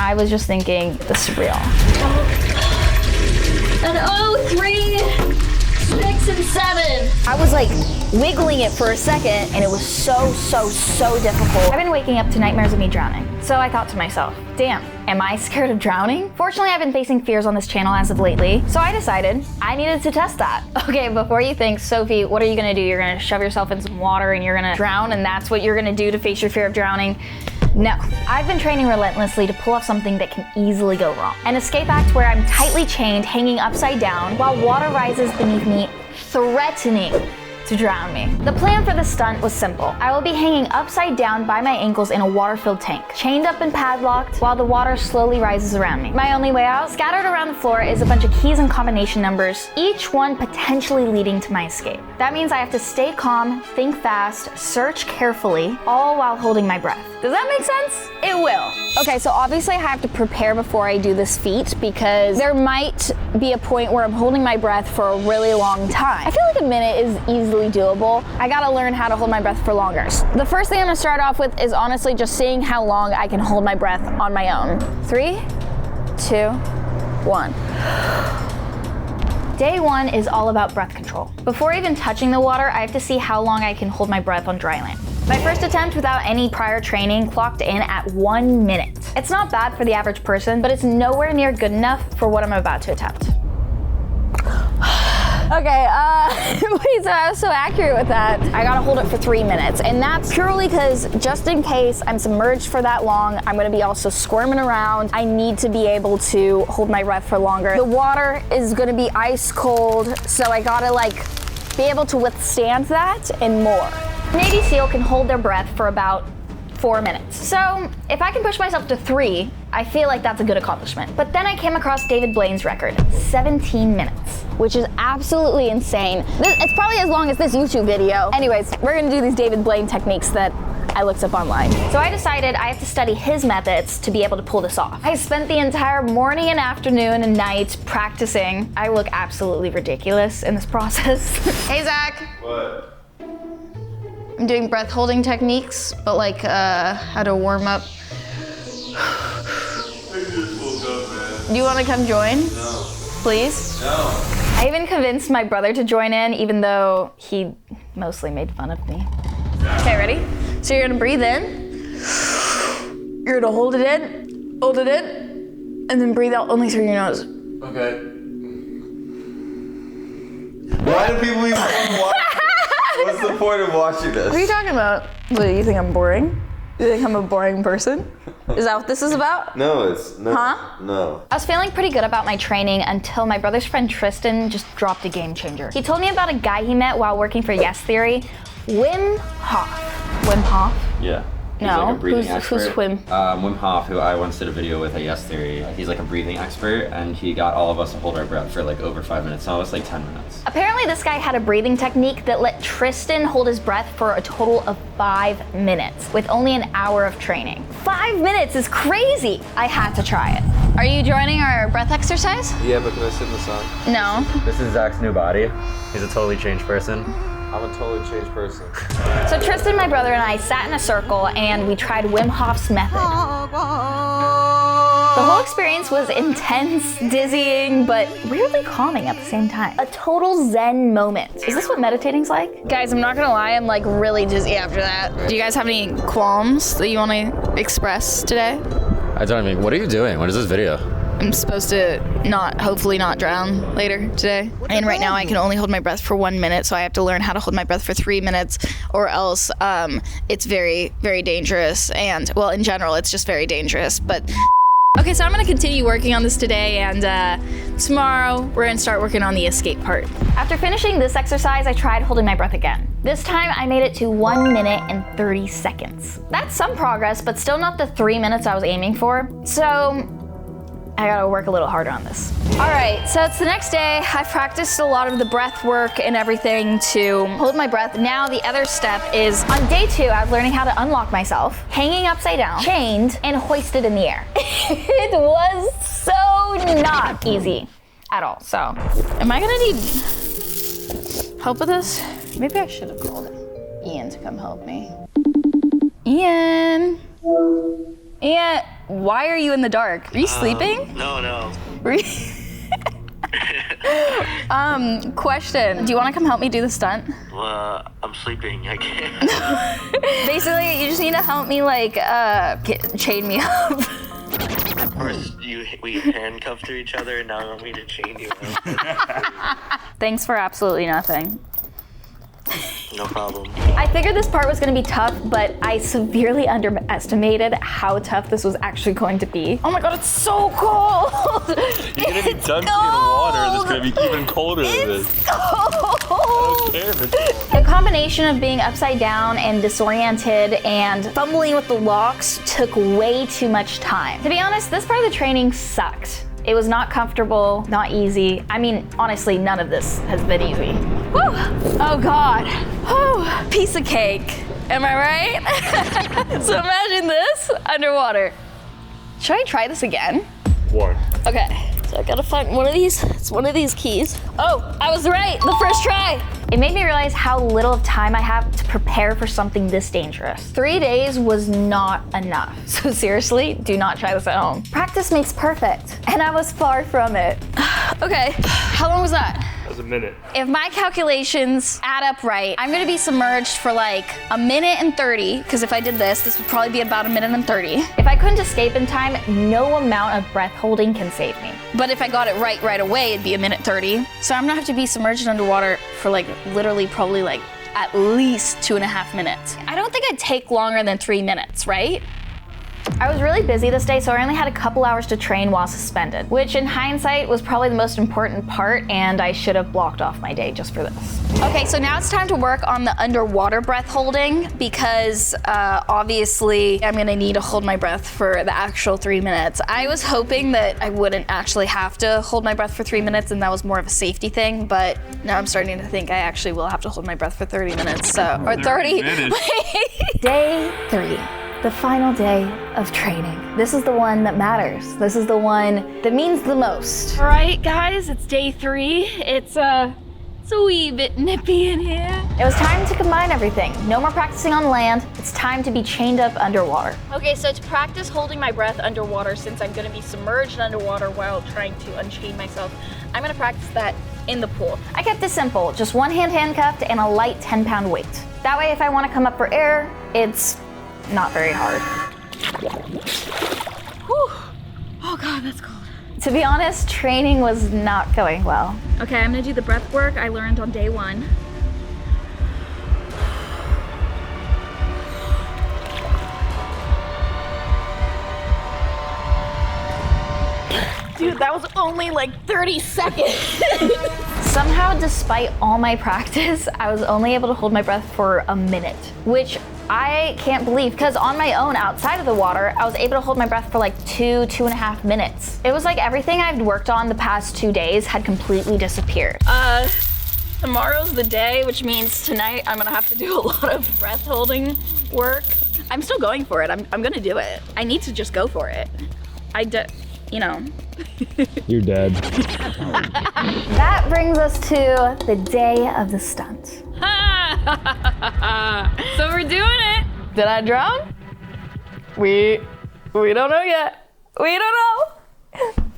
I was just thinking, this is real. An 3, 6, and 7. I was like wiggling it for a second and it was so difficult. I've been waking up to nightmares of me drowning. So I thought to myself, damn, am I scared of drowning? Fortunately, I've been facing fears on this channel as of lately, so I decided I needed to test that. Okay, before you think, Sophie, what are you gonna do? You're gonna shove yourself in some water and you're gonna drown and that's what you're gonna do to face your fear of drowning? No, I've been training relentlessly to pull off something that can easily go wrong. An escape act where I'm tightly chained, hanging upside down, while water rises beneath me, threatening to drown me. The plan for this stunt was simple. I will be hanging upside down by my ankles in a water-filled tank, chained up and padlocked while the water slowly rises around me. My only way out? Scattered around the floor is a bunch of keys and combination numbers, each one potentially leading to my escape. That means I have to stay calm, think fast, search carefully, all while holding my breath. Does that make sense? It will. Okay, so obviously I have to prepare before I do this feat because there might be a point where I'm holding my breath for a really long time. I feel like a minute is easily doable. I gotta learn how to hold my breath for longer. The first thing I'm gonna start off with is honestly just seeing how long I can hold my breath on my own. 3, 2, 1. Day 1 is all about breath control. Before even touching the water, I have to see how long I can hold my breath on dry land. My first attempt without any prior training clocked in at 1 minute. It's not bad for the average person, but it's nowhere near good enough for what I'm about to attempt. Okay, wait, so I was so accurate with that. I gotta hold it for 3 minutes, and that's purely because just in case I'm submerged for that long, I'm gonna be also squirming around. I need to be able to hold my breath for longer. The water is gonna be ice cold, so I gotta be able to withstand that and more. Navy SEAL can hold their breath for about 4 minutes. So if I can push myself to 3, I feel like that's a good accomplishment. But then I came across David Blaine's record, 17 minutes, which is absolutely insane. It's probably as long as this YouTube video. Anyways, we're gonna do these David Blaine techniques that I looked up online. So I decided I have to study his methods to be able to pull this off. I spent the entire morning and afternoon and night practicing. I look absolutely ridiculous in this process. Hey, Zach. What? I'm doing breath holding techniques, but how to warm up. I just woke up, man. Do you want to come join? No. Please? No. I even convinced my brother to join in, even though he mostly made fun of me. Okay, ready? So you're gonna breathe in. You're gonna hold it in, and then breathe out only through your nose. Okay. Why do people even watch? What's the point of watching this? What are you talking about? What, you think I'm boring? You think I'm a boring person? Is that what this is about? No, it's no. Huh? No. I was feeling pretty good about my training until my brother's friend Tristan just dropped a game changer. He told me about a guy he met while working for Yes Theory, Wim Hof. Wim Hof? Yeah. He's No, like a breathing who's expert. Wim? Wim Hof, who I once did a video with at Yes Theory. He's like a breathing expert, and he got all of us to hold our breath for over 5 minutes. Some of us 10 minutes. Apparently this guy had a breathing technique that let Tristan hold his breath for a total of 5 minutes with only an hour of training. 5 minutes is crazy. I had to try it. Are you joining our breath exercise? Yeah, but can I sit in the sun? No. This is Zach's new body. He's a totally changed person. I'm a totally changed person. So Tristan, my brother, and I sat in a circle and we tried Wim Hof's method. The whole experience was intense, dizzying, but weirdly calming at the same time. A total zen moment. Is this what meditating's like? Guys, I'm not gonna lie, I'm really dizzy after that. Do you guys have any qualms that you wanna express today? I don't even. What are you doing? What is this video? I'm supposed to hopefully not drown later today. And right now I can only hold my breath for 1 minute, so I have to learn how to hold my breath for 3 minutes, or else it's very, very dangerous. And well, in general, it's just very dangerous, but. Okay, so I'm gonna continue working on this today, and tomorrow we're gonna start working on the escape part. After finishing this exercise, I tried holding my breath again. This time I made it to 1 minute and 30 seconds. That's some progress, but still not the 3 minutes I was aiming for. So I gotta work a little harder on this. All right, so it's the next day. I've practiced a lot of the breath work and everything to hold my breath. Now the other step is, on day 2, I was learning how to unlock myself, hanging upside down, chained, and hoisted in the air. It was so not easy at all. So, am I gonna need help with this? Maybe I should have called Ian to come help me. Ian. Yeah, why are you in the dark? Are you sleeping? No. Question. Do you want to come help me do the stunt? I'm sleeping. I can't. Basically, you just need to help me, like, chain me up. Of course, we handcuffed to each other, and now you want me to chain you up. Thanks for absolutely nothing. No problem. I figured this part was going to be tough, but I severely underestimated how tough this was actually going to be. Oh my god, it's so cold! You're gonna be dunked in water that's gonna be even colder than this. Cold. I don't care if it's cold. The combination of being upside down and disoriented and fumbling with the locks took way too much time. To be honest, this part of the training sucked. It was not comfortable, not easy. I mean, honestly, none of this has been easy. Whew. Oh God. Whew. Piece of cake. Am I right? So imagine this underwater. Should I try this again? One. Okay. So I gotta find one of these. It's one of these keys. Oh, I was right. The first try. It made me realize how little of time I have to prepare for something this dangerous. 3 days was not enough. So seriously, do not try this at home. Practice makes perfect, and I was far from it. Okay, how long was that? That was a minute. If my calculations add up right, I'm gonna be submerged for like a minute and 30, because if I did this would probably be about a minute and 30. If I couldn't escape in time, no amount of breath holding can save me. But if I got it right away, it'd be a minute 30. So I'm gonna have to be submerged underwater for like literally probably like at least 2.5 minutes. I don't think I'd take longer than 3 minutes, right? I was really busy this day, so I only had a couple hours to train while suspended, which in hindsight was probably the most important part, and I should have blocked off my day just for this. Okay, so now it's time to work on the underwater breath holding, because obviously I'm gonna need to hold my breath for the actual 3 minutes. I was hoping that I wouldn't actually have to hold my breath for 3 minutes, and that was more of a safety thing, but now I'm starting to think I actually will have to hold my breath for 30 minutes, so, or 30. Day 3. The final day of training. This is the one that matters. This is the one that means the most. All right, guys, it's day 3. It's a wee bit nippy in here. It was time to combine everything. No more practicing on land. It's time to be chained up underwater. Okay, so to practice holding my breath underwater, since I'm gonna be submerged underwater while trying to unchain myself, I'm gonna practice that in the pool. I kept it simple, just one hand handcuffed and a light 10-pound weight. That way, if I wanna come up for air, it's not very hard. Whew. Oh God, that's cold. To be honest, training was not going well. Okay, I'm gonna do the breath work I learned on day 1. Dude, that was only like 30 seconds. Somehow, despite all my practice, I was only able to hold my breath for a minute, which I can't believe, because on my own outside of the water, I was able to hold my breath for like 2.5 minutes. It was like everything I've worked on the past 2 days had completely disappeared. Tomorrow's the day, which means tonight I'm gonna have to do a lot of breath holding work. I'm still going for it. I'm gonna do it. I need to just go for it. You know. You're dead. That brings us to the day of the stunt. So we're doing it. Did I drown? We don't know yet. We don't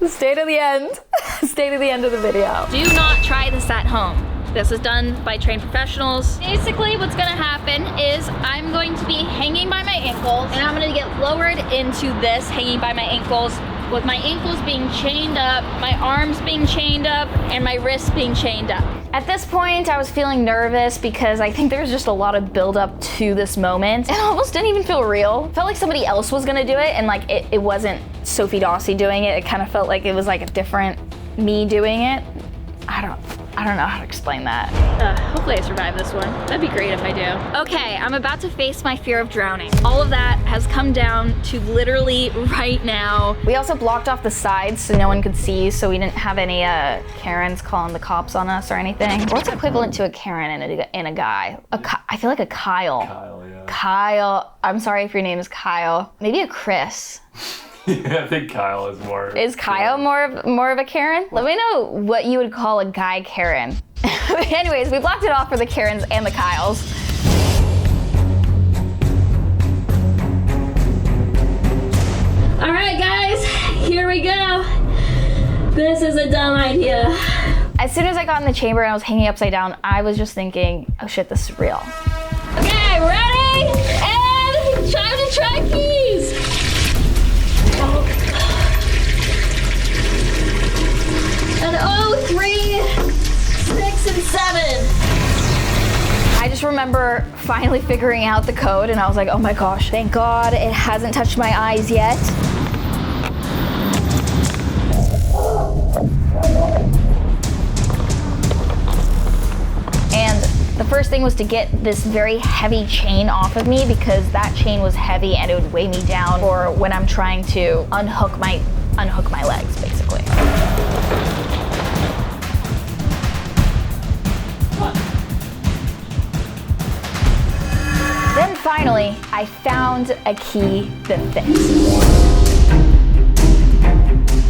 know. Stay to the end. Stay to the end of the video. Do not try this at home. This is done by trained professionals. Basically, what's gonna happen is I'm going to be hanging by my ankles, and I'm gonna get lowered into this hanging by my ankles, with my ankles being chained up, my arms being chained up, and my wrists being chained up. At this point, I was feeling nervous because I think there was just a lot of buildup to this moment. It almost didn't even feel real. It felt like somebody else was gonna do it, and like it wasn't Sofie Dossi doing it. It kind of felt like it was like a different me doing it. I don't know how to explain that. Hopefully I survive this one. That'd be great if I do. Okay, I'm about to face my fear of drowning. All of that has come down to literally right now. We also blocked off the sides so no one could see, so we didn't have any Karens calling the cops on us or anything. What's equivalent to a Karen and a guy? I feel like a Kyle. Kyle, yeah. Kyle. I'm sorry if your name is Kyle. Maybe a Chris. Yeah, I think Kyle is more. Is Kyle more of a Karen? Let me know what you would call a guy Karen. Anyways, we blocked it off for the Karens and the Kyles. This is a dumb idea. As soon as I got in the chamber and I was hanging upside down, I was just thinking, oh shit, this is real. Okay, ready? And time to try keys. And 3, 6, and 7. I just remember finally figuring out the code and I was like, oh my gosh, thank God it hasn't touched my eyes yet. And the first thing was to get this very heavy chain off of me because that chain was heavy and it would weigh me down for when I'm trying to unhook my legs, basically. Then finally, I found a key that fits.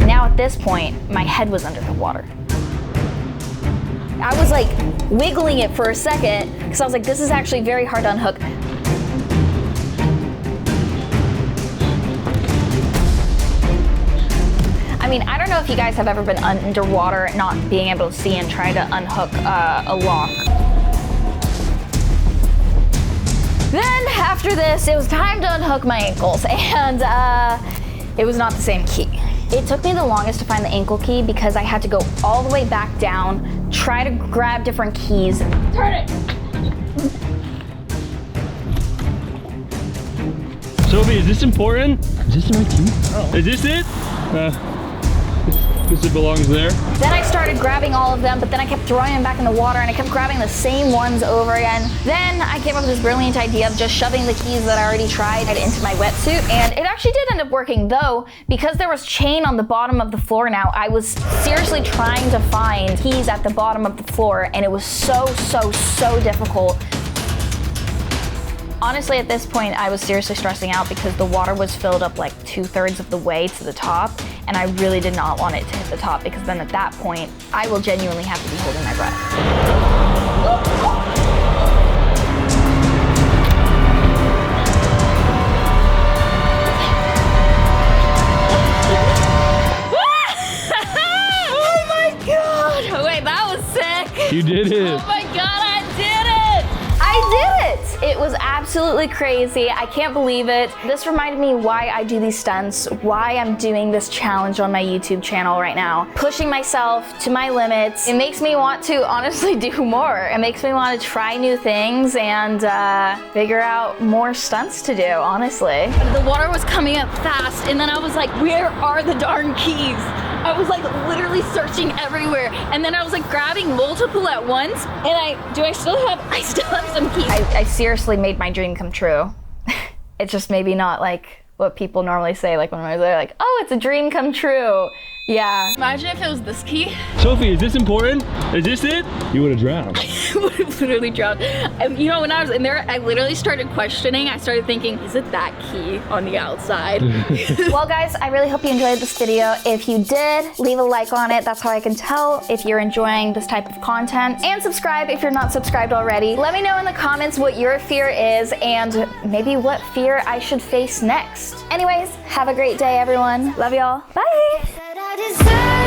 Now at this point, my head was under the water. I was like wiggling it for a second because I was like, this is actually very hard to unhook. I mean, I don't know if you guys have ever been underwater not being able to see and try to unhook a lock. Then after this, it was time to unhook my ankles and it was not the same key. It took me the longest to find the ankle key because I had to go all the way back down, try to grab different keys. Turn it. Sofie, is this important? Is this the right key? Oh. Is this it? Guess it belongs there. Then I started grabbing all of them, but then I kept throwing them back in the water and I kept grabbing the same ones over again. Then I came up with this brilliant idea of just shoving the keys that I already tried into my wetsuit. And it actually did end up working though, because there was chain on the bottom of the floor now, I was seriously trying to find keys at the bottom of the floor and it was so difficult. Honestly, at this point, I was seriously stressing out because the water was filled up like 2/3 of the way to the top, and I really did not want it to hit the top because then at that point, I will genuinely have to be holding my breath. Oh my God! Wait, that was sick! You did it! Oh my God, I did it! I did it! It was absolutely crazy. I can't believe it. This reminded me why I do these stunts, why I'm doing this challenge on my YouTube channel right now. Pushing myself to my limits. It makes me want to honestly do more. It makes me want to try new things and figure out more stunts to do, honestly. The water was coming up fast and then I was like, where are the darn keys? I was like literally searching everywhere. And then I was like grabbing multiple at once. And I still have some keys. I seriously made my dream come true. It's just maybe not like what people normally say, like when they're like, oh, it's a dream come true. Yeah. Imagine if it was this key. Sofie, is this important? Is this it? You would have drowned. I would have literally drowned. You know, when I was in there, I literally started questioning. I started thinking, is it that key on the outside? Well, guys, I really hope you enjoyed this video. If you did, leave a like on it. That's how I can tell if you're enjoying this type of content. And subscribe if you're not subscribed already. Let me know in the comments what your fear is and maybe what fear I should face next. Anyways, have a great day, everyone. Love y'all. Bye. I deserve